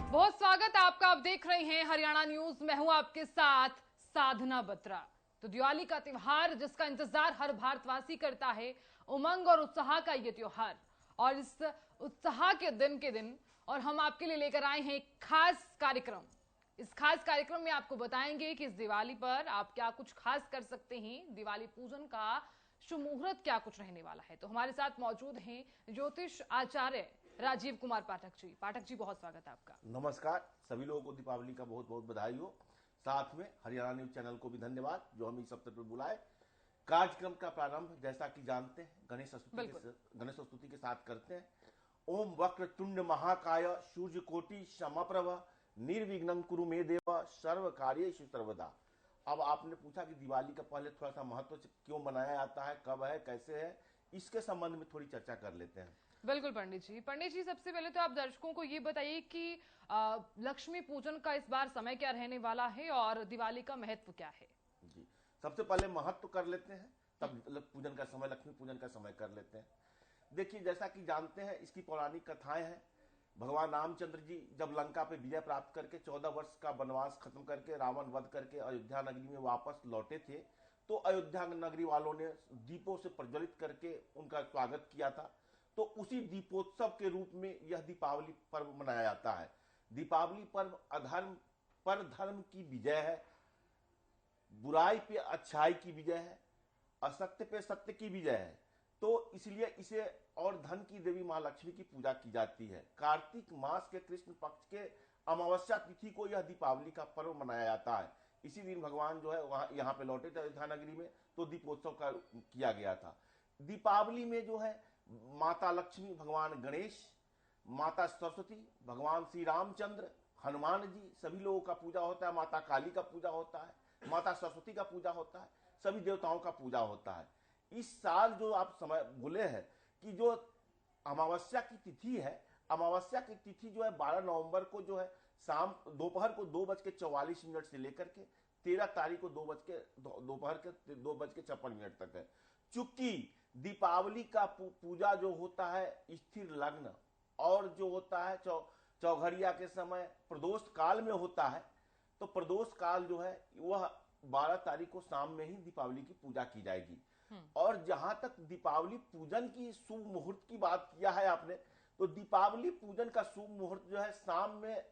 बहुत स्वागत है आपका। आप देख रहे हैं हरियाणा न्यूज। मैं हूं आपके साथ साधना बत्रा। तो दिवाली का त्योहार जिसका इंतजार हर भारतवासी करता है, उमंग और उत्साह का ये त्योहार, और इस उत्साह के दिन और हम आपके लिए लेकर आए हैं एक खास कार्यक्रम। इस खास कार्यक्रम में आपको बताएंगे कि इस दिवाली पर आप क्या कुछ खास कर सकते हैं, दिवाली पूजन का शुभ मुहूर्त क्या कुछ रहने वाला है। तो हमारे साथ मौजूद हैं ज्योतिष आचार्य राजीव कुमार पाठक जी। पाठक जी, बहुत स्वागत है आपका। नमस्कार। सभी लोगों को दीपावली का बहुत बहुत बधाई हो। साथ में हरियाणा न्यूज चैनल को भी धन्यवाद जो हमें इस अवसर पर बुलाए। कार्यक्रम का प्रारंभ जैसा कि जानते हैं गणेश स्तुति के साथ करते हैं। ओम वक्र तुंड महाकाय सूर्य कोटि समप्रभ निर्विघ्नं कुरु मे देव सर्व कार्येषु सर्वदा। अब आपने पूछा कि दिवाली का पहले थोड़ा सा महत्व क्यों मनाया जाता है, कब है, कैसे है, इसके संबंध में थोड़ी चर्चा कर लेते हैं। बिल्कुल पंडित जी, सबसे पहले तो आप दर्शकों को ये बताइए कि लक्ष्मी पूजन का इस बार समय क्या रहने वाला है और दिवाली का महत्व क्या है। जी, सबसे पहले महत्व कर लेते हैं, तब पूजन का समय, लक्ष्मी पूजन का समय कर लेते हैं। देखिए, जैसा कि जानते हैं, इसकी पौराणिक कथाएं हैं। भगवान रामचंद्र जी जब लंका पे विजय प्राप्त करके 14 वर्ष का वनवास खत्म करके रावण वध करके अयोध्या नगरी में वापस लौटे थे, तो अयोध्या नगरी वालों ने दीपों से प्रज्वलित करके उनका स्वागत किया था। तो उसी दीपोत्सव के रूप में यह दीपावली पर्व मनाया जाता है। दीपावली पर्व अधर्म पर धर्म की विजय है, बुराई पे अच्छाई की विजय है, असत्य पे सत्य की विजय है। तो इसलिए इसे और धन की देवी मां लक्ष्मी की पूजा की जाती है। कार्तिक मास के कृष्ण पक्ष के अमावस्या तिथि को यह दीपावली का पर्व मनाया जाता है। इसी दिन भगवान जो है वहां यहाँ पे लौटे थे अयोध्या नगरी में, तो दीपोत्सव का किया गया था। दीपावली में जो है माता लक्ष्मी, भगवान गणेश, माता सरस्वती, भगवान श्री रामचंद्र, हनुमान जी, सभी लोगों का पूजा होता है। माता काली का पूजा होता है, माता सरस्वती का पूजा होता है, सभी देवताओं का पूजा होता है। इस साल जो आप समय बोले हैं कि जो अमावस्या की तिथि है, अमावस्या की तिथि जो है 12 नवंबर को जो है शाम दोपहर को 2:44 से लेकर के 13 तारीख को दोपहर के 2:56 तक है। चूंकि दीपावली का पूजा जो होता है स्थिर लग्न और जो होता है चौघड़िया के समय प्रदोष काल में होता है, तो प्रदोष काल जो है वह 12 तारीख को शाम में ही दीपावली की पूजा की जाएगी। और जहां तक दीपावली पूजन की शुभ मुहूर्त की बात किया है आपने, तो दीपावली पूजन का शुभ मुहूर्त जो है शाम में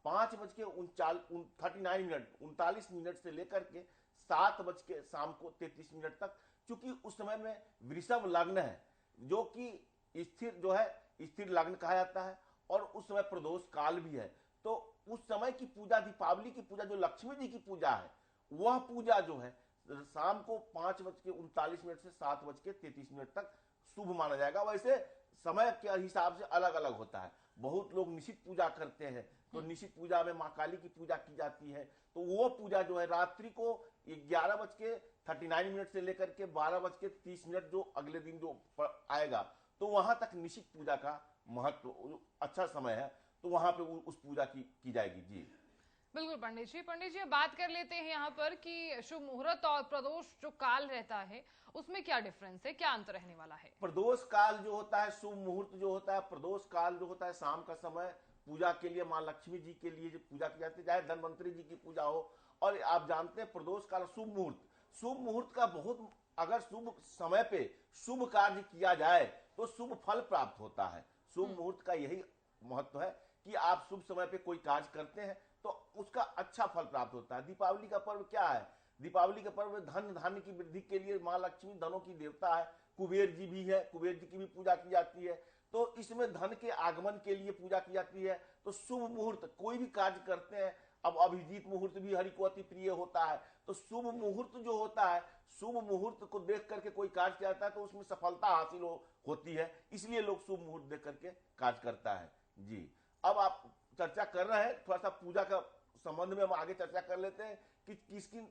5:39 से लेकर के 7 बज के शाम को 33 मिनट तक। चूंकि उस समय में वृषभ लग्न है, जो कि स्थिर जो है स्थिर लग्न कहा जाता है, और उस समय प्रदोष काल भी है। तो उस समय की पूजा, दीपावली की पूजा, जो लक्ष्मी जी की पूजा है, वह पूजा जो है शाम को 5:39 से 7:33 तक शुभ माना जाएगा। वैसे समय के हिसाब से अलग अलग होता है। बहुत लोग निश्चित पूजा करते हैं, तो निश्चित पूजा में मां काली की पूजा की जाती है, तो वो पूजा जो है रात्रि को 11:39 से लेकर के 12:30 जो अगले दिन जो आएगा, तो वहां तक निश्चित पूजा का महत्व अच्छा समय है, तो वहां पे उस पूजा की जाएगी। जी बिल्कुल पंडित जी, बात कर लेते हैं यहाँ पर कि शुभ मुहूर्त और प्रदोष जो काल रहता है उसमें क्या डिफरेंस है, क्या अंतर रहने वाला है। प्रदोष काल जो होता है, शुभ मुहूर्त जो होता है, प्रदोष काल जो होता है शाम का समय पूजा के लिए, मां लक्ष्मी जी के लिए जो पूजा की जाती है, चाहे धनवंतरी जी की पूजा हो। और आप जानते हैं प्रदोष काल शुभ मुहूर्त का बहुत, अगर शुभ समय पे शुभ कार्य किया जाए तो शुभ फल प्राप्त होता है। शुभ मुहूर्त का यही महत्व है कि आप शुभ समय पे कोई कार्य करते हैं तो उसका अच्छा फल प्राप्त होता है। दीपावली का पर्व क्या है? दीपावली का पर्व धन धान्य की वृद्धि के लिए, मां लक्ष्मी धनों की देवता है, कुबेर जी भी है, कुबेर जी की भी पूजा की जाती है। तो इसमें धन के आगमन के लिए पूजा की जाती है। तो शुभ मुहूर्त कोई भी कार्य करते हैं, अब अभिजीत मुहूर्त भी हरि को अति प्रिय होता है, तो शुभ मुहूर्त जो होता है, शुभ मुहूर्त को देख करके कोई कार्य किया जाता है तो उसमें सफलता हासिल होती है, इसलिए लोग शुभ मुहूर्त देख करके कार्य करता है। जी, अब आप चर्चा कर रहे हैं, थोड़ा सा पूजा का संबंध में हम आगे चर्चा कर लेते हैं कि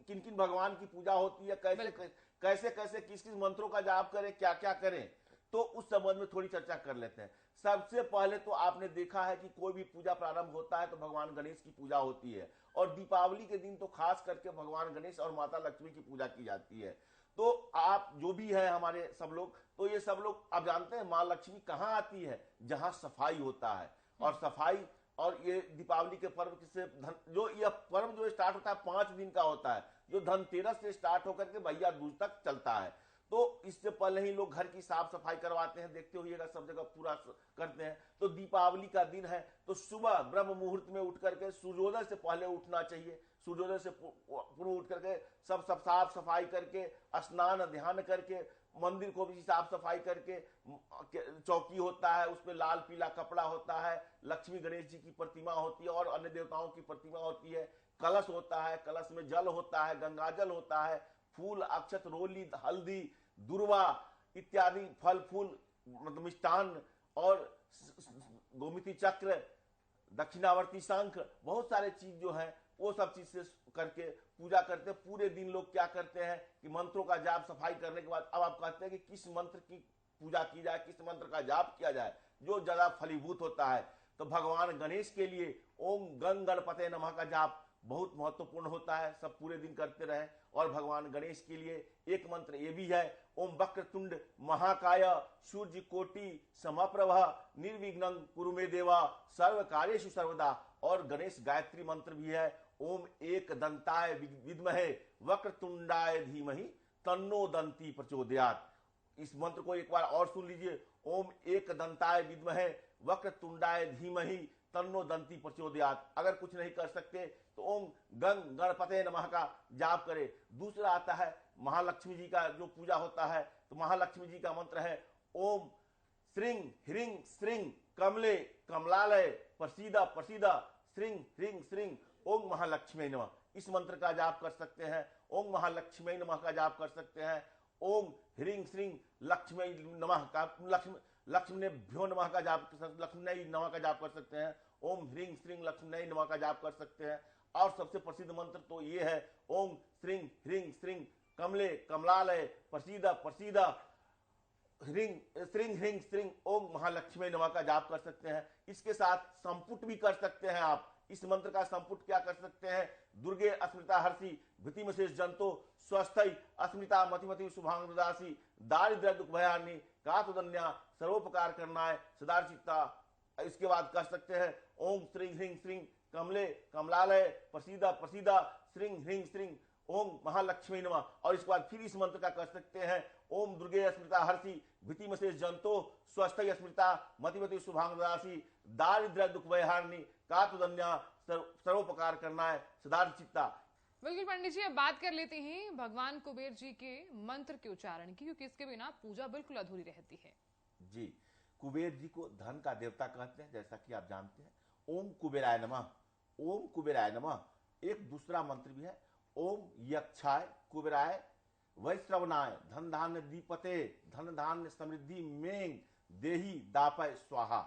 किन किन भगवान की पूजा होती है, कैसे कैसे किस किस मंत्रों का जाप करें, क्या क्या करें, तो उस संबंध में थोड़ी चर्चा कर लेते हैं। सबसे पहले तो आपने देखा है कि कोई भी पूजा प्रारंभ होता है तो भगवान गणेश की पूजा होती है, और दीपावली के दिन तो खास करके भगवान गणेश और माता लक्ष्मी की पूजा की जाती है। तो आप जो भी है हमारे सब लोग, तो ये सब लोग आप जानते हैं मां लक्ष्मी कहां आती है? जहां सफाई होता है, और सफाई और ये दीपावली के पर्व से जो यह पर्व जो स्टार्ट होता है 5 दिन का होता है, जो धनतेरस से स्टार्ट होकर के भैया दूज तक चलता है। तो इससे पहले ही लोग घर की साफ सफाई करवाते हैं, देखते होइएगा सब जगह पूरा करते हैं। तो दीपावली का दिन है तो सुबह ब्रह्म मुहूर्त में उठ करके सूर्योदय से पहले उठना चाहिए। सूर्योदय से पूर्व उठ करके सब साफ सफाई करके स्नान ध्यान करके मंदिर को भी साफ सफाई करके, चौकी होता है उस पर लाल पीला कपड़ा होता है, लक्ष्मी गणेश जी की प्रतिमा होती है और अन्य देवताओं की प्रतिमा होती है, कलश होता है, कलश में जल होता है, गंगा जल होता है, फूल अक्षत रोली हल्दी दुर्वा इत्यादि फल फूल मतलब मिष्टान और गोमती चक्र दक्षिणावर्ती शंख, बहुत सारे चीज जो है वो सब चीज से करके पूजा करते हैं। पूरे दिन लोग क्या करते हैं कि मंत्रों का जाप सफाई करने के बाद अब आप कहते हैं कि किस मंत्र की पूजा की जाए, किस मंत्र का जाप किया जाए जो ज्यादा फलीभूत होता है। तो भगवान गणेश के लिए ओम गंग गणपते नमः का जाप बहुत महत्वपूर्ण होता है, सब पूरे दिन करते रहे। और भगवान गणेश के लिए एक मंत्र ये भी है, ओम वक्रतुंड महाकाय सूर्य कोटि समप्रभ निर्विघ्नं कुरु मे देवा सर्व कार्येषु सर्वदा। और गणेश गायत्री मंत्र भी है, ओम एक दंताय विद्महे वक्रतुंडाय धीमहि तन्नो दंती प्रचोदयात्। इस मंत्र को एक बार और सुन लीजिए, ओम एक दंताय विद्महे वक्रतुंडाय धीमहि तन्नो दंती प्रचोदयात्। अगर कुछ नहीं कर सकते तो ओम गंग गणपते नमः का जाप करें। दूसरा आता है महालक्ष्मी जी का जो पूजा होता है, तो महालक्ष्मी जी का मंत्र है ओम श्रीं ह्रीं श्रीं कमले कमलालय प्रसीदा प्रसीदा श्रीं ह्रीं श्रीं ओम महालक्ष्मी नमः। इस मंत्र का जाप कर सकते हैं, ओम महालक्ष्मी नमः का जाप कर सकते हैं, ओम ह्रीं श्रीं लक्ष्मी नमः का लक्ष्मीभ्यो नमः का जाप, लक्ष्मी नमः का जाप कर सकते हैं, ओम ह्रीं श्रीं लक्ष्मी नमः का जाप कर सकते हैं। और सबसे प्रसिद्ध मंत्र तो ये है, ओम श्रीं ह्रीं श्रीं कमले कमलालय प्रसीदा प्रसीदा श्रीं ह्रीं श्रीं ओम महालक्ष्मी नमः का जाप कर सकते हैं। इसके साथ संपुट भी कर सकते हैं आप। इस मंत्र का संपुट क्या कर सकते हैं, दुर्गे अस्मृता हर्षि भीतिमशेष जंतो स्वस्थई अस्मृता मतिमति शुभांगदासी दारिद्र्य दुख भयानि कातुदन्या सर्वोपकार करना है सदाचित्ता। इसके बाद कर सकते हैं ओम श्रीं ह्रीं श्रीं कमले कमलालय प्रसीदा प्रसीदा श्रीं ह्रीं श्रीं ओम महालक्ष्मी नमः। और इसके बाद फिर इस मंत्र का कर सकते हैं, ओम दुर्गे अस्मृता हर्षि भीतिमशेष जंतो स्वस्थई अस्मृता मतिमति शुभांगदासी दारिद्र्य दुख भयहारिणी कातुदन्या सर्वोपकार करना है सदाचित्ता। बिल्कुल पंडित जी, अब बात कर लेते हैं भगवान कुबेर जी के मंत्र के उच्चारण की, क्योंकि इसके बिना पूजा बिल्कुल अधूरी रहती है। जी, कुबेर जी को धन का देवता कहते हैं, जैसा कि आप जानते हैं। ओम कुबेराय नमः, ओम कुबेराय नमः। एक दूसरा मंत्र भी है, ओम यक्षाय कुबेराय वैश्रवणाय धन धान्य दीपते धन धान्य समृद्धि में देही दापय स्वाहा।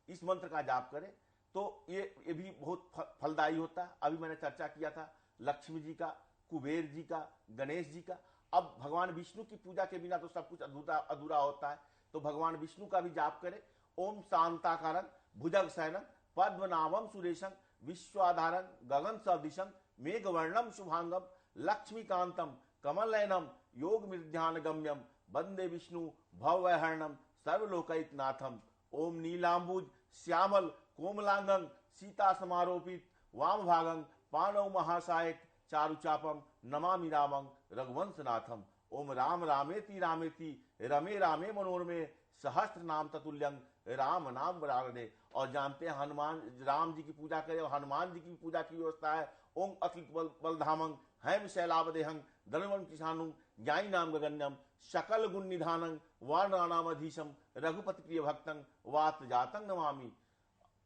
इस मंत्र का जाप करें तो ये भी बहुत फलदायी होता है। अभी मैंने चर्चा किया था लक्ष्मी जी का, कुबेर जी का, गणेश जी का। अब भगवान विष्णु की पूजा के बिना तो सब कुछ अधूरा होता है, तो भगवान विष्णु का भी जाप करें। ओम शांताकारं भुजग शयनं पद्मनाभं सुरेशं विश्वाधारं गगन सदृशं मेघवर्णं शुभांगं लक्ष्मीकांतं कमलनयनं योग निर्ध्यान गम्यम वंदे विष्णु भवहरणम सर्वलोकैकनाथम। ओम नीलांबुज श्यामल कोमलांगं सीता समारोपित वाम भागं पानव महासायक चारुचापम नमामि रामं रघुवंशनाथम। ओम राम रामेति रामेति रमे रामे मनोरमे सहस्त्र नाम ततुल्यं राम नाम वरानने। और जानते हैं हनुमान राम जी की पूजा करें, और हनुमान जी की पूजा की व्यवस्था है। ओम अखिल बलधामं हैम शैलावदेहं धनुवं किसानुं ज्ञानी नाम गगन्यम सकल गुण निधानं वानराणामधीशं रघुपति प्रिय भक्तं वात जातं नमामि।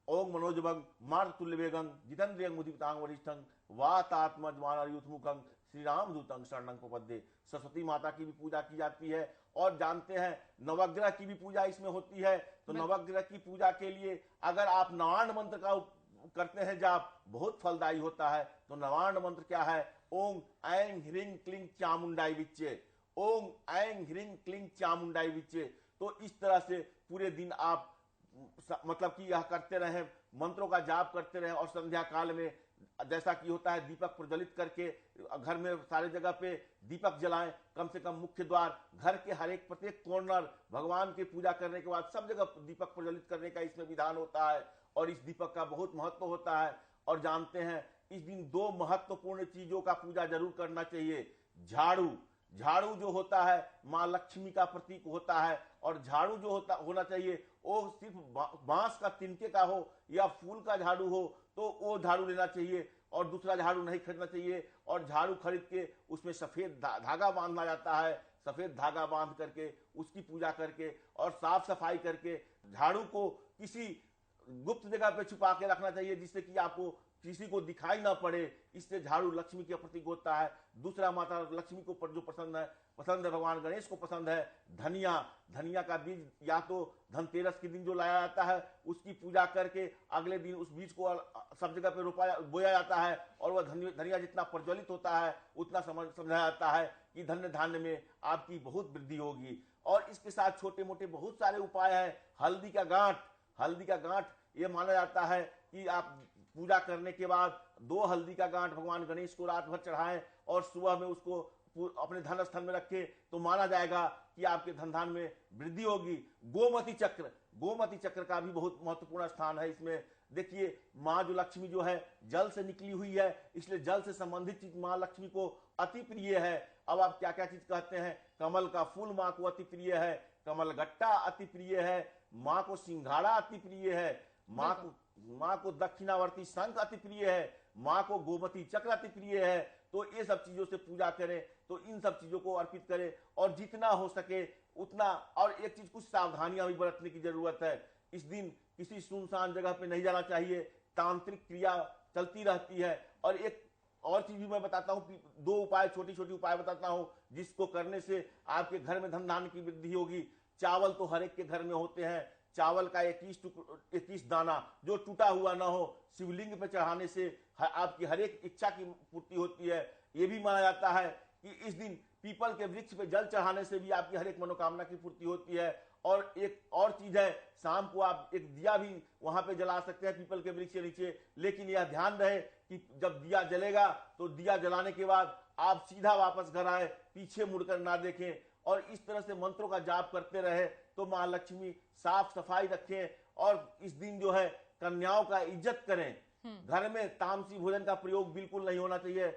ओम मनोजवं मार्तुल्य वेगं जितेन्द्रियं मुदितांग वरिष्ठं वातात्मजमानयुतमुखं श्री राम दूतं शरणं प्रपद्ये। सरस्वती माता की भी पूजा की जाती है। और जानते हैं नवग्रह की भी पूजा इसमें होती है। तो नवग्रह की पूजा के लिए अगर आप नवान्न मंत्र का करते हैं जाप, बहुत फलदायी होता है। तो नवान्न मंत्र क्या है, ओम ऐं ह्रीं क्लीं चामुंडाई विच्चे, ओम ऐं ह्रीं क्लीं चामुंडाई विच्चे। तो इस तरह से पूरे दिन आप मतलब कि यह करते रहे, मंत्रों का जाप करते रहे। और संध्या काल में जैसा कि होता है दीपक प्रज्वलित करके घर में सारे जगह पे दीपक जलाएं, कम से कम मुख्य द्वार, घर के हर एक प्रत्येक कॉर्नर, भगवान की पूजा करने के बाद सब जगह दीपक प्रज्वलित करने का इसमें विधान होता है। और इस दीपक का बहुत महत्व होता है। और जानते हैं इस दिन दो महत्वपूर्ण चीजों का पूजा जरूर करना चाहिए। झाड़ू, झाड़ू जो होता है माँ लक्ष्मी का प्रतीक होता है, और झाड़ू जो होना चाहिए वो सिर्फ बांस का तिनके का हो या फूल का झाड़ू हो तो वो झाड़ू लेना चाहिए, और दूसरा झाड़ू नहीं खरीदना चाहिए। और झाड़ू खरीद के उसमें सफेद धागा बांधना जाता है, सफेद धागा बांध करके उसकी पूजा करके और साफ सफाई करके झाड़ू को किसी गुप्त जगह पे छुपा के रखना चाहिए जिससे कि आपको किसी को दिखाई ना पड़े। इससे झाड़ू लक्ष्मी के प्रतीक होता है। दूसरा माता लक्ष्मी को जो पसंद है भगवान गणेश को पसंद है धनिया। धनिया का बीज या तो धनतेरस के दिन जो लाया जाता है उसकी पूजा करके अगले दिन उस बीज को सब जगह पे बोया जाता है, और वह धनिया जितना प्रज्वलित होता है उतना समझा जाता है कि धन्य धान्य में आपकी बहुत वृद्धि होगी। और इसके साथ छोटे मोटे बहुत सारे उपाय हैं। हल्दी का गांठ, हल्दी का गांठ ये माना जाता है कि आप पूजा करने के बाद 2 हल्दी का गांठ भगवान गणेश को रात भर चढ़ाएं और सुबह में उसको अपने धन स्थल में रखें तो माना जाएगा कि आपके धन धान में वृद्धि होगी। गोमती चक्र, गोमती चक्र का भी बहुत महत्वपूर्ण स्थान है इसमें। देखिए माँ जो लक्ष्मी जो है जल से निकली हुई है, इसलिए जल से संबंधित चीज माँ लक्ष्मी को अति प्रिय है। अब आप क्या क्या चीज कहते हैं, कमल का फूल माँ को अति प्रिय है, कमल गट्टा अति प्रिय है, माँ को सिंघाड़ा अति प्रिय है, माँ को दक्षिणावर्ती शंख अति प्रिय है, माँ को गोमती चक्र अति प्रिय है। तो ये सब चीजों से पूजा करें, तो इन सब चीजों को अर्पित करें और जितना हो सके उतना। और एक चीज कुछ सावधानियां भी बरतने की जरूरत है। इस दिन किसी सुनसान जगह पे नहीं जाना चाहिए, तांत्रिक क्रिया चलती रहती है। और एक और चीज भी मैं बताता हूँ, 2 उपाय, छोटी छोटी उपाय बताता हूँ जिसको करने से आपके घर में धन धान्य की वृद्धि होगी। चावल तो हर एक के घर में होते हैं, चावल का 21 दाना जो टूटा हुआ ना हो, शिवलिंग पे चढ़ाने से आपकी हर एक इच्छा की पूर्ति होती है। ये भी माना जाता है कि इस दिन पीपल के वृक्ष पे जल चढ़ाने से भी आपकी हर एक मनोकामना की पूर्ति होती है। और एक और चीज है, शाम को आप एक दिया भी वहां पे जला सकते हैं पीपल के वृक्ष के नीचे। लेकिन यह ध्यान रहे कि जब दिया जलेगा तो दिया जलाने के बाद आप सीधा वापस घर आए, पीछे मुड़कर ना देखें। और इस तरह से मंत्रों का जाप करते रहे तो माँ लक्ष्मी साफ सफाई रखें। और इस दिन जो है कन्याओं का इज्जत करें। घर में तामसी भोजन का प्रयोग बिल्कुल नहीं होना चाहिए,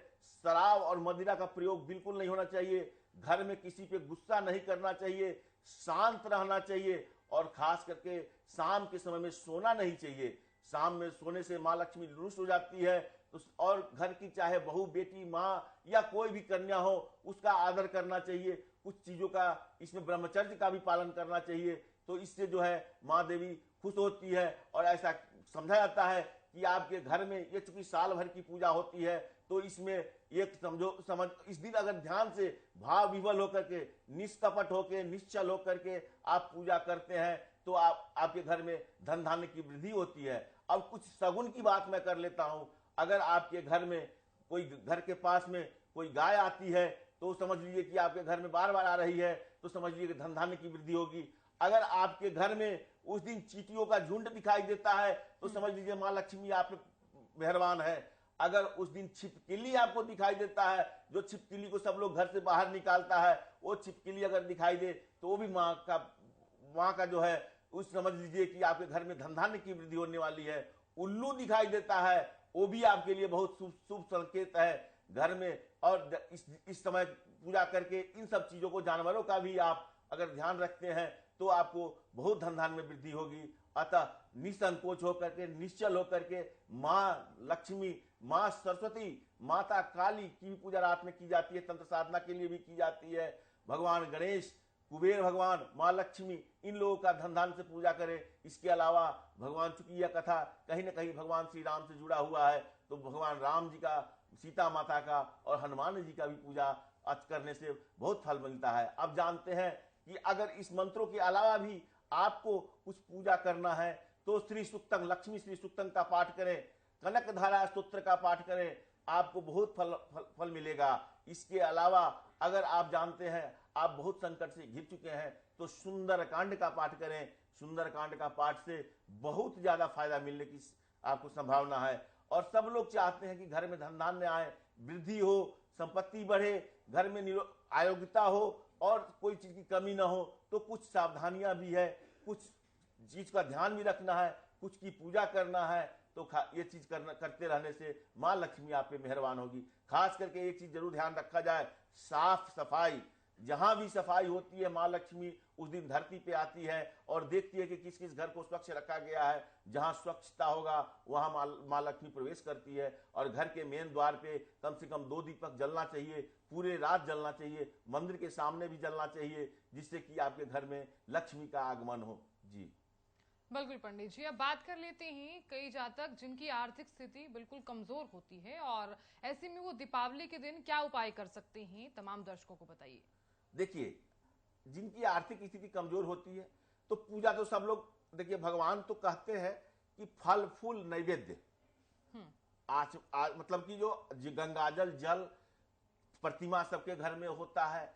शराब और मदिरा का प्रयोग बिल्कुल नहीं होना चाहिए। घर में किसी पे गुस्सा नहीं करना चाहिए, शांत रहना चाहिए। और खास करके शाम के समय में सोना नहीं चाहिए। शाम में सोने से माँ लक्ष्मी रुष्ट हो जाती है। और घर की चाहे बहू, बेटी, माँ या कोई भी कन्या हो उसका आदर करना चाहिए। कुछ चीजों का इसमें ब्रह्मचर्य का भी पालन करना चाहिए। तो इससे जो है माँ देवी खुश होती है। और ऐसा समझा जाता है कि आपके घर में ये चूंकि साल भर की पूजा होती है तो इसमें एक समझ इस दिन अगर ध्यान से भाव विवल होकर के, निष्कपट होकर, निश्चल होकर के आप पूजा करते हैं तो आपके घर में धन धान्य की वृद्धि होती है। अब कुछ सगुन की बात मैं कर लेता हूं। अगर आपके घर में कोई, घर के पास में कोई गाय आती है तो समझ लीजिए कि आपके घर में बार बार आ रही है, तो समझ लीजिए कि धन धान्य की वृद्धि होगी। अगर आपके घर में उस दिन चींटियों का झुंड दिखाई देता है तो समझ लीजिए माँ लक्ष्मी आप मेहरबान है। अगर उस दिन छिपकली आपको दिखाई देता है, जो छिपकली को सब लोग घर से बाहर निकालता है, वो छिपकली अगर दिखाई दे तो वो भी माँ का जो है उस समझ लीजिए कि आपके घर में धन धान्य की वृद्धि होने वाली है। उल्लू दिखाई देता है, वो भी आपके लिए बहुत शुभ संकेत है घर में। और इस समय पूजा करके इन सब चीजों को, जानवरों का भी आप अगर ध्यान रखते हैं तो आपको बहुत धन धान्य में वृद्धि होगी। अतः निसंकोच होकर के, निश्चल होकर के माँ लक्ष्मी, माँ सरस्वती, माता काली की भी पूजा रात में की जाती है, तंत्र साधना के लिए भी की जाती है। भगवान गणेश, कुबेर भगवान, माँ लक्ष्मी, इन लोगों का धन धान्य से पूजा करें। इसके अलावा भगवान, चूंकि यह कथा कहीं ना कहीं भगवान श्री राम से जुड़ा हुआ है, तो भगवान राम जी का, सीता माता का और हनुमान जी का भी पूजा करने से बहुत फल मिलता है। अब जानते हैं कि अगर इस मंत्रों के अलावा भी आपको कुछ पूजा करना है तो श्री सूक्तम, लक्ष्मी श्री सूक्तम का पाठ करें, कनक धारा स्तोत्र का पाठ करें, आपको बहुत फल मिलेगा। इसके अलावा अगर आप जानते हैं आप बहुत संकट से घिर चुके हैं तो सुंदर कांड का पाठ करें। सुंदर कांड का पाठ से बहुत ज्यादा फायदा मिलने की आपको संभावना है। और सब लोग चाहते हैं कि घर में धन धान्य आए, वृद्धि हो, संपत्ति बढ़े, घर में आयोग्यता हो और कोई चीज की कमी ना हो। तो कुछ सावधानियां भी है, कुछ चीज का ध्यान भी रखना है। कुछ की पूजा करना है तो ये चीज करते रहने से माँ लक्ष्मी आप पे मेहरबान होगी। खास करके एक चीज जरूर ध्यान रखा जाए, साफ सफाई। जहां भी सफाई होती है माँ लक्ष्मी उस दिन धरती पे आती है और देखती है कि किस किस घर को स्वच्छ रखा गया है। जहां स्वच्छता होगा वहां माँ लक्ष्मी प्रवेश करती है। और घर के मेन द्वार पे कम से कम 2 दीपक जलना चाहिए, पूरे रात जलना चाहिए, मंदिर के सामने भी जलना चाहिए, जिससे कि आपके घर में लक्ष्मी का आगमन हो। जी बिल्कुल पंडित जी, अब बात कर लेते हैं कई जातक जिनकी आर्थिक स्थिति बिल्कुल कमजोर होती है और ऐसे में वो दीपावली के दिन क्या उपाय कर सकते हैं, तमाम दर्शकों को बताइए। देखिए, जिनकी आर्थिक स्थिति कमजोर होती है तो पूजा तो सब लोग, देखिए भगवान तो कहते हैं कि फल फूल नैवेद्य, मतलब कि जो गंगाजल जल प्रतिमा सबके घर में होता है,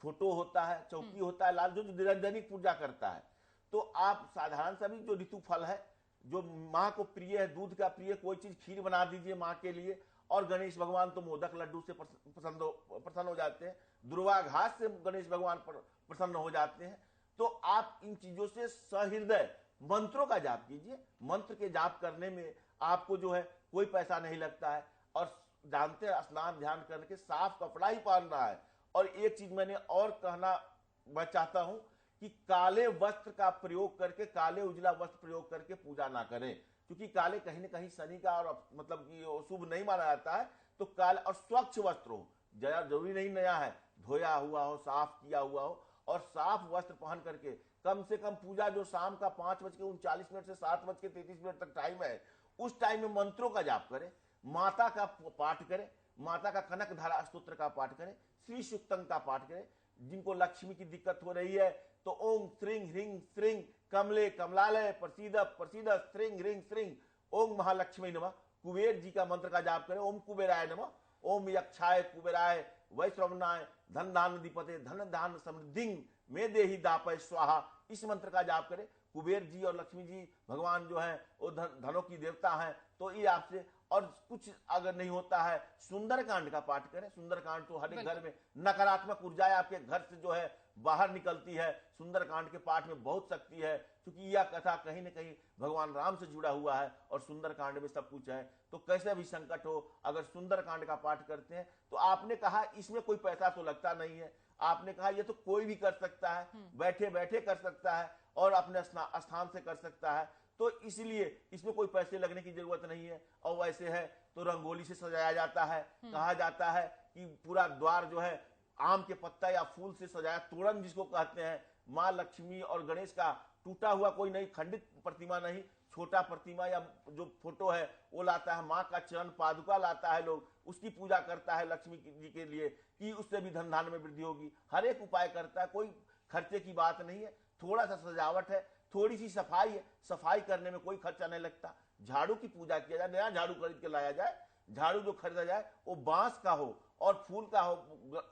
फोटो होता है, चौकी होता है, लाल जो दैनिक पूजा करता है। तो आप साधारण सा भी जो ऋतु फल है, जो माँ को प्रिय है, दूध का प्रिय, कोई चीज खीर बना दीजिए माँ के लिए। और गणेश भगवान तो मोदक लड्डू से प्रसन्न हो जाते हैं, दुर्वा घास से गणेश भगवान प्रसन्न हो जाते हैं। तो आप इन चीजों से सहृदय मंत्रों का जाप कीजिए। मंत्र के जाप करने में आपको जो है कोई पैसा नहीं लगता है। और जानते हैं, स्नान ध्यान करके साफ कपड़ा ही पहनना है। और एक चीज मैंने और कहना मैं चाहता हूं कि काले वस्त्र का प्रयोग करके, काले उजला वस्त्र प्रयोग करके पूजा ना करें, क्योंकि काले कहीं ना कहीं शनि का और मतलब कि शुभ नहीं माना जाता है। तो काले और स्वच्छ वस्त्र हो, जरूरी नहीं नया है, धोया हुआ हो, साफ किया हुआ हो। और साफ वस्त्र पहन करके कम से कम पूजा जो शाम का 5:39 से 7:33 तक टाइम है, उस टाइम में मंत्रों का जाप करें, माता का पाठ करें, माता का कनक धारा स्तोत्र का पाठ करें, श्री सूक्तम का पाठ करें। जिनको लक्ष्मी की दिक्कत हो रही है तो ओम श्रींग ह्रींग श्रींग कमले कमलालय प्रसीद प्रसीद श्रींग ह्रींग श्रींग ओम महालक्ष्मी नमः। कुबेर जी का मंत्र का जाप करें, ओम कुबेराय नमः, ओम यक्षाय कुबेराय वैश्रवनाय धन धान दीपते धन धान समृद्धि में देही दापय स्वाहा। इस मंत्र का जाप करें। कुबेर जी और लक्ष्मी जी भगवान जो है वो धनों की देवता है। तो ये आपसे, और कुछ अगर नहीं होता है, सुंदरकांड का पाठ करें। सुंदरकांड तो हर एक घर में नकारात्मक ऊर्जाएं आपके घर से जो है बाहर निकलती है। सुंदरकांड के पाठ में बहुत शक्ति है, क्योंकि यह कथा कहीं ना कहीं भगवान राम से जुड़ा हुआ है और सुंदरकांड में सब कुछ है। तो कैसे भी संकट हो, अगर सुंदरकांड का पाठ करते हैं तो आपने कहा इसमें कोई पैसा तो लगता नहीं है, आपने कहा ये तो कोई भी कर सकता है, बैठे बैठे कर सकता है और अपने स्थान से कर सकता है, तो इसलिए इसमें कोई पैसे लगने की जरूरत नहीं है। और वैसे है तो रंगोली से सजाया जाता है। कहा जाता है कि पूरा द्वार जो है आम के पत्ता या फूल से सजाया, तोरण जिसको कहते हैं। माँ लक्ष्मी और गणेश का टूटा हुआ कोई नहीं, खंडित प्रतिमा नहीं, छोटा प्रतिमा या जो फोटो है वो लाता है। माँ का चरण पादुका लाता है, लोग उसकी पूजा करता है लक्ष्मी जी के लिए कि उससे भी धन धान में वृद्धि होगी। हर एक उपाय करता है, कोई खर्चे की बात नहीं है। थोड़ा सा सजावट है, थोड़ी सी सफाई है, सफाई करने में कोई खर्चा नहीं लगता। झाड़ू की पूजा किया जाए, नया झाड़ू खरीद के लाया जाए। झाड़ू जो खरीदा जाए वो बांस का हो और फूल का हो,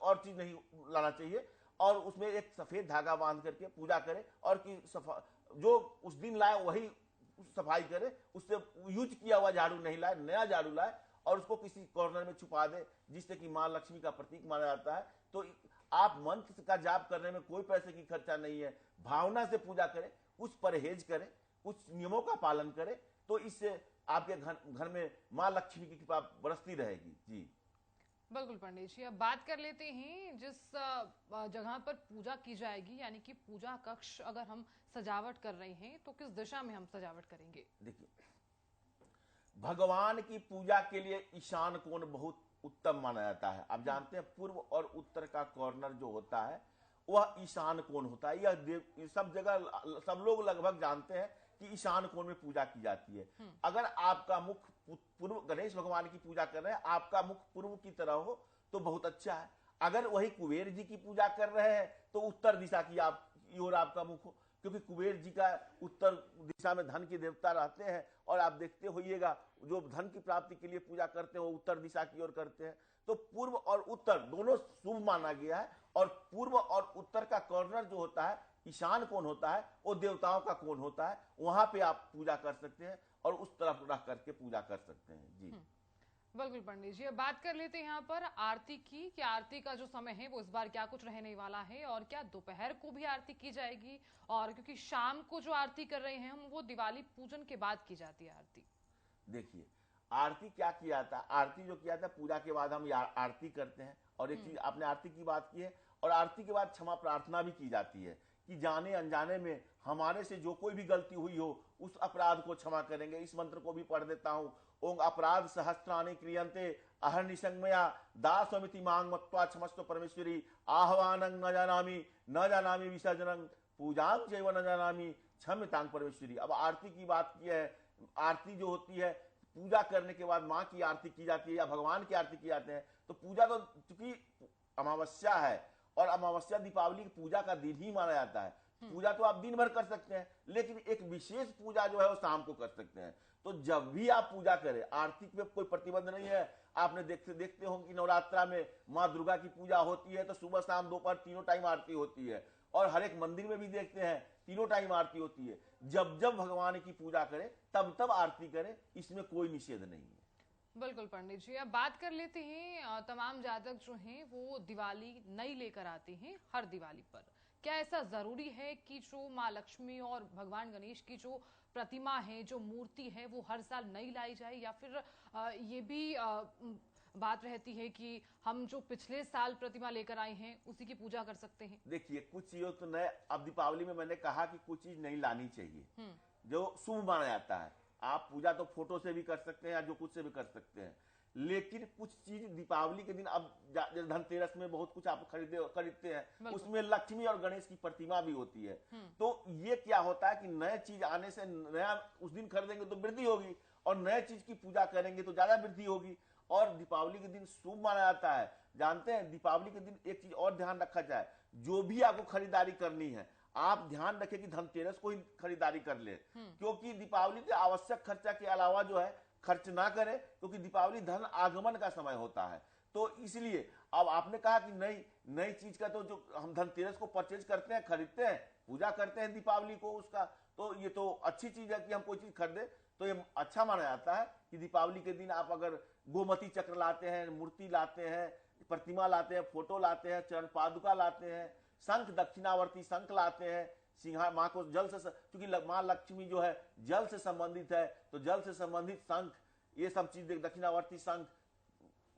और चीज नहीं लाना चाहिए। और उसमें एक सफेद धागा बांध करके पूजा करें, और कि जो उस दिन लाए वही सफाई करे, उससे यूज किया हुआ झाड़ू नहीं लाए, नया झाड़ू लाए और उसको किसी कॉर्नर में छुपा दे, जिससे कि माँ लक्ष्मी का प्रतीक माना जाता है। तो आप मंत्र का जाप करने में कोई पैसे की खर्चा नहीं है, भावना से पूजा करें, कुछ परहेज करें, कुछ नियमों का पालन करें, तो इससे आपके घर में माँ लक्ष्मी की कृपा बरसती रहेगी। जी बिल्कुल पंडित जी, अब बात कर लेते हैं जिस जगह पर पूजा की जाएगी, यानी कि पूजा कक्ष अगर हम सजावट कर रहे हैं तो किस दिशा में हम सजावट करेंगे। देखिए, भगवान की पूजा के लिए ईशान कोण बहुत उत्तम माना जाता है। आप जानते हैं पूर्व और उत्तर का कॉर्नर जो होता है वह ईशान कोण होता है। यह सब जगह सब लोग लगभग जानते हैं कि ईशान कोण में पूजा की जाती है। अगर आपका मुख पूर्व, गणेश भगवान की पूजा कर रहे हैं, आपका मुख पूर्व की तरह हो तो बहुत अच्छा है। अगर वही कुबेर जी की पूजा कर रहे हैं तो उत्तर दिशा की ओर आपका मुख हो, क्योंकि कुबेर जी का उत्तर दिशा में धन के देवता रहते हैं। और आप देखते होइएगा जो धन की प्राप्ति के लिए पूजा करते हैं वो उत्तर दिशा की ओर करते हैं। तो पूर्व और उत्तर दोनों शुभ माना गया है। और पूर्व और उत्तर का कॉर्नर जो होता है, ईशान कोण होता है, वो देवताओं का कोण होता है। वहां पे आप पूजा कर सकते हैं और उस तरफ रह करके पूजा कर सकते हैं। जी बिल्कुल पंडित जी, अब बात कर लेते हैं यहाँ पर आरती की कि आरती का जो समय है वो इस बार क्या कुछ रहने वाला है, और क्या दोपहर को भी आरती की जाएगी, और क्योंकि शाम को जो आरती कर रहे हैं हम वो दिवाली पूजन के बाद की जाती है आरती। देखिए, आरती क्या किया था, आरती जो किया था पूजा के बाद हम आरती करते हैं। और एक चीज आपने आरती की बात की है, और आरती के बाद क्षमा प्रार्थना भी की जाती है कि जाने अनजाने में हमारे से जो कोई भी गलती हुई हो उस अपराध को क्षमा करेंगे। इस मंत्र को भी पढ़ देता हूं। ओम अपराध सहस्त्राणि क्रियन्ते अहर्निशंमया दासमिति मांग मत्वा क्षमस्व परमेश्वरी आह्वानं न जानामि विसर्जनं पूजां चैव न जानामि क्षम्यतां परमेश्वरी। अब आरती की बात की है। आरती जो होती है पूजा करने के बाद माँ की आरती की जाती है या भगवान की आरती की जाती है। तो पूजा तो चूंकि अमावस्या है और अमावस्या दीपावली की पूजा का दिन ही माना जाता है। पूजा तो आप दिन भर कर सकते हैं, लेकिन एक विशेष पूजा जो है वो शाम को कर सकते हैं। तो जब भी आप पूजा करें, आरती में कोई प्रतिबंध नहीं है। आपने देखते हो कि नवरात्रा में माँ दुर्गा की पूजा होती है तो सुबह शाम दोपहर तीनों टाइम आरती होती है, और हर एक मंदिर में भी देखते हैं तीनों टाइम आरती होती है। जब जब भगवान की पूजा करें तब तब आरती करें, इसमें कोई निषेध नहीं है। बिल्कुल पंडित जी, अब बात कर लेते हैं तमाम जातक जो हैं वो दिवाली नई लेकर आते हैं हर दिवाली पर। क्या ऐसा जरूरी है कि जो माँ लक्ष्मी और भगवान गणेश की जो प्रतिमा है, जो मूर्ति है, वो हर साल नई लाई जाए, या फिर ये भी बात रहती है कि हम जो पिछले साल प्रतिमा लेकर आए हैं उसी की पूजा कर सकते हैं? देखिए, कुछ चीजों तो नए, अब दीपावली में मैंने कहा कि कुछ चीज नहीं लानी चाहिए जो शुभ माना जाता है। आप पूजा तो फोटो से भी कर सकते हैं या जो कुछ से भी कर सकते हैं, लेकिन कुछ चीज दीपावली के दिन, अब धनतेरस में बहुत कुछ आप खरीदते हैं, उसमें लक्ष्मी और गणेश की प्रतिमा भी होती है। तो ये क्या होता है कि नए चीज आने से, नया उस दिन खरीदेंगे तो वृद्धि होगी, और नए चीज की पूजा करेंगे तो ज्यादा वृद्धि होगी। और दीपावली के दिन शुभ माना जाता है। जानते हैं, दीपावली के दिन एक चीज और ध्यान रखा जाए, जो भी आपको खरीदारी करनी है आप ध्यान रखें कि धनतेरस को ही खरीदारी कर ले, क्योंकि दीपावली के आवश्यक खर्चा के अलावा जो है खर्च ना करें, क्योंकि दीपावली धन आगमन का समय होता है। तो इसलिए अब आपने कहा कि नई चीज का तो जो हम धनतेरस को परचेज करते हैं, खरीदते हैं, पूजा करते हैं दीपावली को उसका, तो ये तो अच्छी चीज है कि हम कोई चीज खरीदे, तो ये अच्छा माना जाता है कि दीपावली के दिन आप अगर गोमती चक्र लाते हैं, मूर्ति लाते हैं, प्रतिमा लाते हैं, फोटो लाते हैं, चरण पादुका लाते हैं, शंख दक्षिणावर्ती शंख लाते हैं, सिंहा माँ को जल से, क्योंकि माँ लक्ष्मी जो है जल से संबंधित है, तो जल से संबंधित शंख, ये सब चीज दक्षिणावर्ती शंख,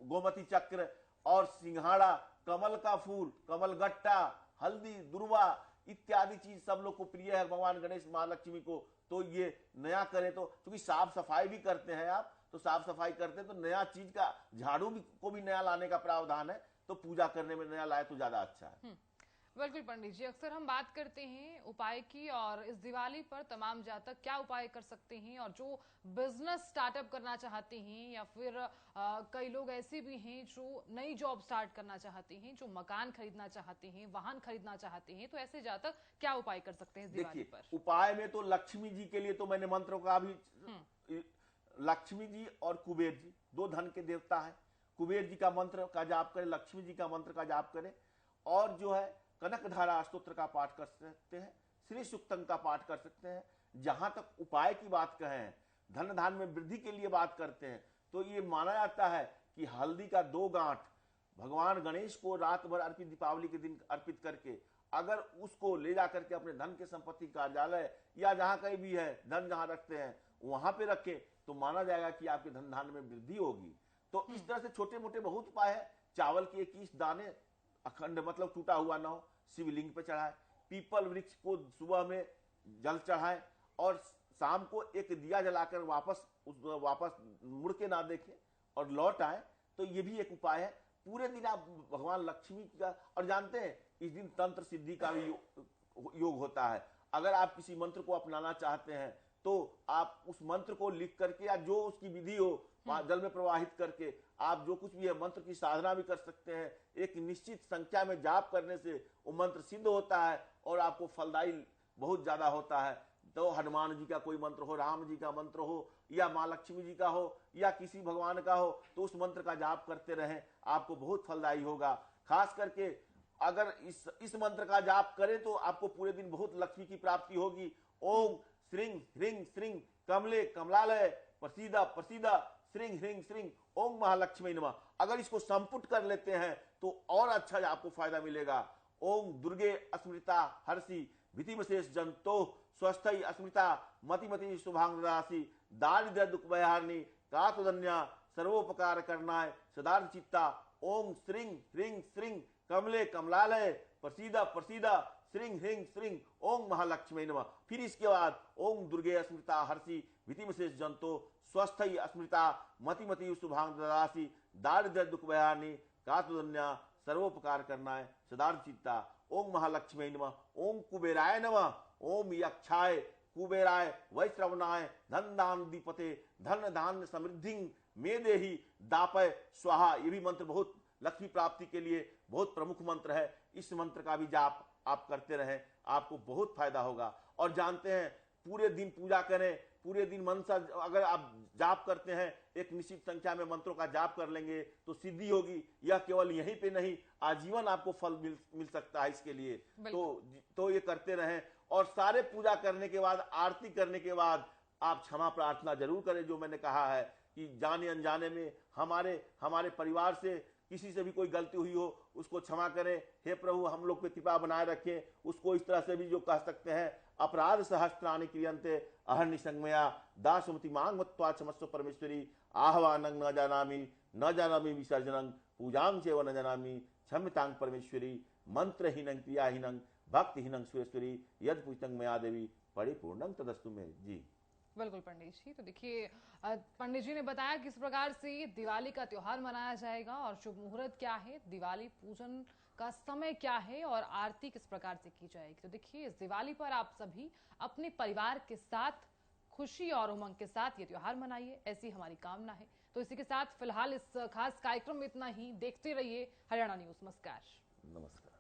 गोमती चक्र और सिंघाड़ा, कमल का फूल, कमल गट्टा, हल्दी, दुर्वा इत्यादि चीज सब लोग को प्रिय है भगवान गणेश माँ लक्ष्मी को। तो ये नया करें, तो क्योंकि साफ सफाई भी करते हैं आप, तो साफ सफाई करते हैं तो नया चीज का झाड़ू को भी नया लाने का प्रावधान है, तो पूजा करने में नया लाए तो ज्यादा अच्छा है। बिल्कुल पंडित जी, अक्सर हम बात करते हैं उपाय की, और इस दिवाली पर तमाम जातक क्या उपाय कर सकते हैं, और जो बिजनेस स्टार्टअप करना चाहते हैं, या फिर कई लोग ऐसे भी हैं जो नई जॉब स्टार्ट करना चाहते हैं, जो मकान खरीदना चाहते हैं, वाहन खरीदना चाहते हैं, तो ऐसे जातक क्या उपाय कर सकते हैं इस दिवाली पर? उपाय में तो लक्ष्मी जी के लिए तो मैंने मंत्रों का भी, लक्ष्मी जी और कुबेर जी दो धन के देवता है। कुबेर जी का मंत्र का जाप करें, लक्ष्मी जी का मंत्र का जाप करें, और जो है कनक धारा स्तोत्र का पाठ कर सकते हैं, श्री सूक्तम का पाठ कर सकते हैं। जहां तक उपाय की बात कहें, धन धान में वृद्धि के लिए बात करते हैं, तो ये माना जाता है कि हल्दी का 2 गांठ भगवान गणेश को रात भर अर्पित, दीपावली के दिन अर्पित करके अगर उसको ले जाकर के अपने धन के संपत्ति कार्यालय या जहां कहीं भी है धन जहां रखते हैं वहां पे रखे, तो माना जाएगा कि आपके धन धान में वृद्धि होगी। तो इस तरह से छोटे मोटे बहुत उपाय है। चावल के 21 दाने अखंड, मतलब टूटा हुआ ना हो, शिवलिंग पे चढ़ाए, पीपल वृक्ष को सुबह में जल चढ़ाए, और शाम को एक दिया जलाकर वापस मुड़ के ना देखें और लौट आए, तो ये भी एक उपाय है। पूरे दिन आप भगवान लक्ष्मी का, और जानते हैं इस दिन तंत्र सिद्धि का भी योग होता है। अगर आप किसी मंत्र को अपनाना चाहते हैं तो आप उस मंत्र को लिख करके या जो उसकी विधि हो जल में प्रवाहित करके आप जो कुछ भी है मंत्र की साधना भी कर सकते हैं। एक निश्चित संख्या में जाप करने से वो मंत्र सिद्ध होता है और आपको फलदायी बहुत ज्यादा होता है। तो हनुमान जी का कोई मंत्र हो, राम जी का मंत्र हो, या माँ लक्ष्मी जी का हो, या किसी भगवान का हो, तो उस मंत्र का जाप करते रहें, आपको बहुत फलदायी होगा। खास करके अगर इस मंत्र का जाप करें तो आपको पूरे दिन बहुत लक्ष्मी की प्राप्ति होगी। ओम श्रीं ह्रीं श्रीं कमले कमलालय प्रसीदा प्रसीदा श्रीं ह्रीं श्रीं ओम महालक्ष्मी नमः। अगर इसको संपुट कर लेते हैं तो और अच्छा आपको फायदा मिलेगा। ओम दुर्गे अस्मृता हर्षि भीतिमशेष जंतो स्वस्थई अस्मृता मति शुभांग राशि दारिद्र्य दुख भयारिणी कातुदन्या सर्वोपकार करनाय सदार्थ चित्ता ओम श्रीं ह्रीं श्रीं कमले कमलालय प्रसीदा प्रसीदा श्रीं ह्रीं श्रीं ओम महालक्ष्मी नमः। फिर इसके बाद ओम दुर्गे अस्मृता हर्षि भीतिमशेष जंतो स्वस्थई अस्मृता मति शुभांग राशि दारिद्र्य दुख भयारिणी कातुदन्या सर्वोपकार करनाय सदार्थ चित्ता ओम महालक्ष्मी नमः। ओम कुबेराय नमः। ओम यक्षाय कुबेराय वैश्रवणाय धन दान दीपते धन धान्य समृद्धि में देही दापय स्वाहा। ये भी मंत्र बहुत लक्ष्मी प्राप्ति के लिए बहुत प्रमुख मंत्र है। इस मंत्र का भी जाप आप करते रहें, आपको बहुत फायदा होगा। और जानते हैं पूरे दिन पूजा करें, पूरे दिन मन से अगर आप जाप करते हैं, एक निश्चित संख्या में मंत्रों का जाप कर लेंगे तो सिद्धि होगी। यह केवल यहीं पे नहीं, आजीवन आपको फल मिल सकता है इसके लिए। तो ये करते रहें। और सारे पूजा करने के बाद, आरती करने के बाद आप क्षमा प्रार्थना जरूर करें। जो मैंने कहा है कि जाने अनजाने में हमारे परिवार से किसी से भी कोई गलती हुई हो उसको क्षमा करें। हे प्रभु हम लोग पे कृपा बनाए रखें। उसको इस तरह से भी जो कह सकते हैं, अपराध सहस्त्राणि क्रियन्ते अहर्नि संज्ञया दासमति मांग मत्वा क्षमस्व परमेश्वरी आह्वानं न जानामि विसर्जनं पूजां चैव न जानामि क्षम्यतां परमेश्वरी मंत्रहीनं क्रियाहीनं भक्तिहीनं सुरेश्वरी यद पूजितं मया देवी परिपूर्णं तदस्तु मे। जी बिल्कुल पंडित जी। तो देखिए पंडित जी ने बताया किस प्रकार से दिवाली का त्योहार मनाया जाएगा और शुभ मुहूर्त क्या है, दिवाली पूजन का समय क्या है और आरती किस प्रकार से की जाएगी। तो देखिए इस दिवाली पर आप सभी अपने परिवार के साथ खुशी और उमंग के साथ ये त्योहार मनाइए, ऐसी हमारी कामना है। तो इसी के साथ फिलहाल इस खास कार्यक्रम में इतना ही। देखते रहिए हरियाणा न्यूज। नमस्कार। नमस्कार।